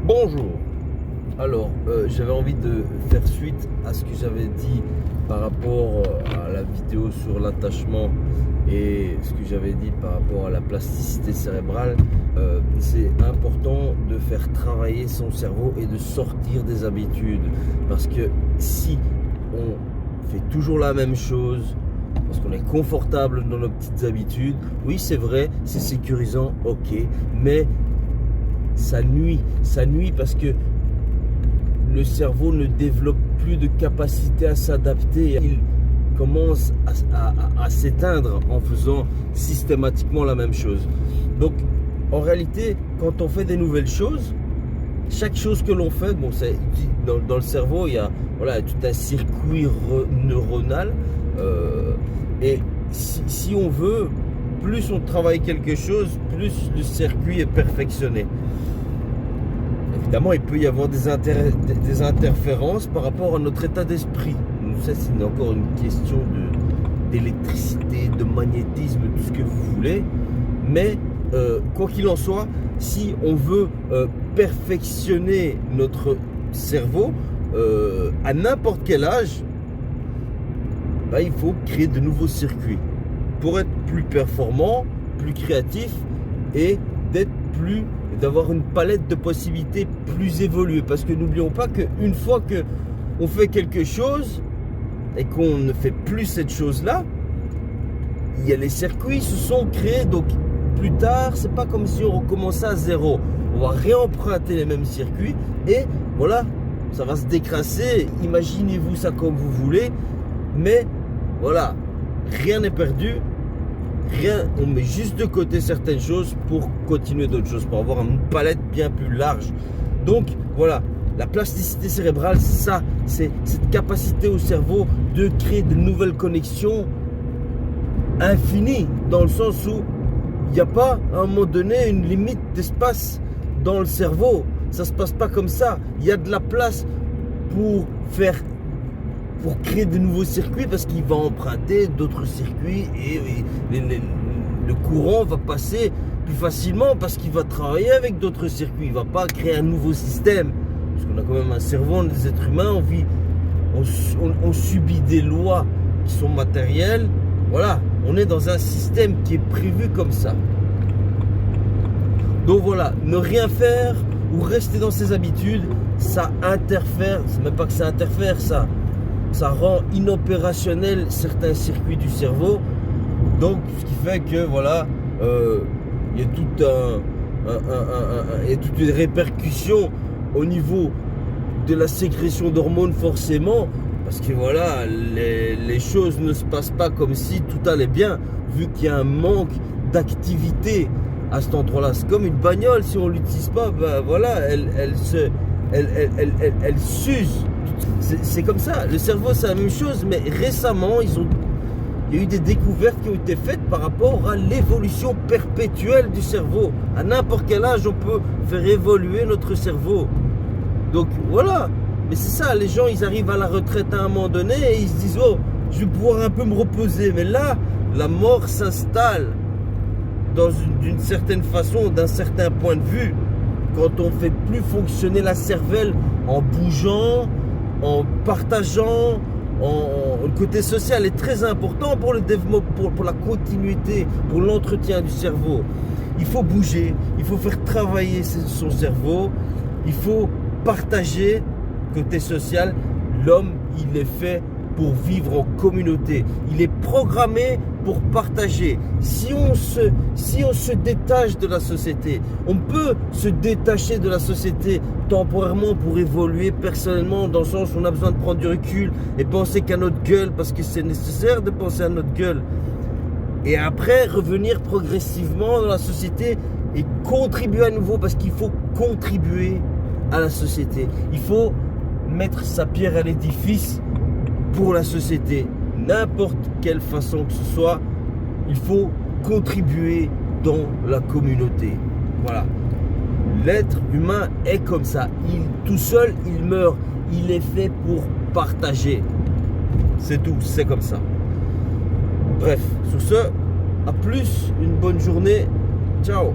Bonjour. Alors, j'avais envie de faire suite à ce que j'avais dit par rapport à la vidéo sur l'attachement et ce que j'avais dit par rapport à la plasticité cérébrale. C'est important de faire travailler son cerveau et de sortir des habitudes. Parce que si on fait toujours la même chose, parce qu'on est confortable dans nos petites habitudes, oui c'est vrai, c'est sécurisant, ok, mais ça nuit parce que le cerveau ne développe plus de capacité à s'adapter. Il commence à s'éteindre en faisant systématiquement la même chose. Donc, en réalité, quand on fait des nouvelles choses, chaque chose que l'on fait, bon, dans le cerveau, il y a tout un circuit neuronal. Et si on veut, plus on travaille quelque chose, plus le circuit est perfectionné. Évidemment, il peut y avoir des interférences par rapport à notre état d'esprit. Ça, c'est encore une question d'électricité, de magnétisme, tout ce que vous voulez. Mais, quoi qu'il en soit, si on veut perfectionner notre cerveau, à n'importe quel âge, il faut créer de nouveaux circuits pour être plus performant, plus créatif et d'avoir une palette de possibilités plus évoluée. Parce que n'oublions pas qu'une fois qu'on fait quelque chose et qu'on ne fait plus cette chose-là, il y a les circuits se sont créés. Donc plus tard, c'est pas comme si on recommençait à zéro. On va réemprunter les mêmes circuits et voilà, ça va se décrasser. Imaginez-vous ça comme vous voulez, mais voilà, rien n'est perdu. On met juste de côté certaines choses pour continuer d'autres choses, pour avoir une palette bien plus large. Donc voilà, la plasticité cérébrale, c'est ça, c'est cette capacité au cerveau de créer de nouvelles connexions infinies, dans le sens où il n'y a pas à un moment donné une limite d'espace dans le cerveau. Ça ne se passe pas comme ça. Il y a de la place pour créer de nouveaux circuits, parce qu'il va emprunter d'autres circuits et le courant va passer plus facilement parce qu'il va travailler avec d'autres circuits. Il ne va pas créer un nouveau système, parce qu'on a quand même un cerveau, des êtres humains, on subit des lois qui sont matérielles. Voilà, on est dans un système qui est prévu comme ça. Donc voilà, ne rien faire ou rester dans ses habitudes, ça interfère. C'est même pas que ça interfère, ça rend inopérationnel certains circuits du cerveau. Donc ce qui fait que voilà, il y a toute une répercussion au niveau de la sécrétion d'hormones, forcément, parce que voilà, les choses ne se passent pas comme si tout allait bien, vu qu'il y a un manque d'activité à cet endroit-là. C'est comme une bagnole, si on l'utilise pas, voilà, elle s'use. C'est comme ça, le cerveau c'est la même chose, mais récemment il y a eu des découvertes qui ont été faites par rapport à l'évolution perpétuelle du cerveau. À n'importe quel âge on peut faire évoluer notre cerveau. Donc voilà, mais c'est ça, les gens ils arrivent à la retraite à un moment donné et ils se disent oh, je vais pouvoir un peu me reposer, mais là la mort s'installe d'une certaine façon, d'un certain point de vue, quand on ne fait plus fonctionner la cervelle en bougeant, en partageant. Le côté social est très important pour le développement, pour la continuité, pour l'entretien du cerveau. Il faut bouger, il faut faire travailler son cerveau, il faut partager. Côté social, l'homme, il est fait pour vivre en communauté. Il est programmé pour partager. Si on se détache de la société, on peut se détacher de la société temporairement pour évoluer personnellement, dans le sens où on a besoin de prendre du recul et penser qu'à notre gueule, parce que c'est nécessaire de penser à notre gueule. Et après, revenir progressivement dans la société et contribuer à nouveau, parce qu'il faut contribuer à la société. Il faut mettre sa pierre à l'édifice pour la société, n'importe quelle façon que ce soit, il faut contribuer dans la communauté. Voilà. L'être humain est comme ça. Tout seul, il meurt. Il est fait pour partager. C'est tout, c'est comme ça. Bref, sur ce, à plus, une bonne journée. Ciao.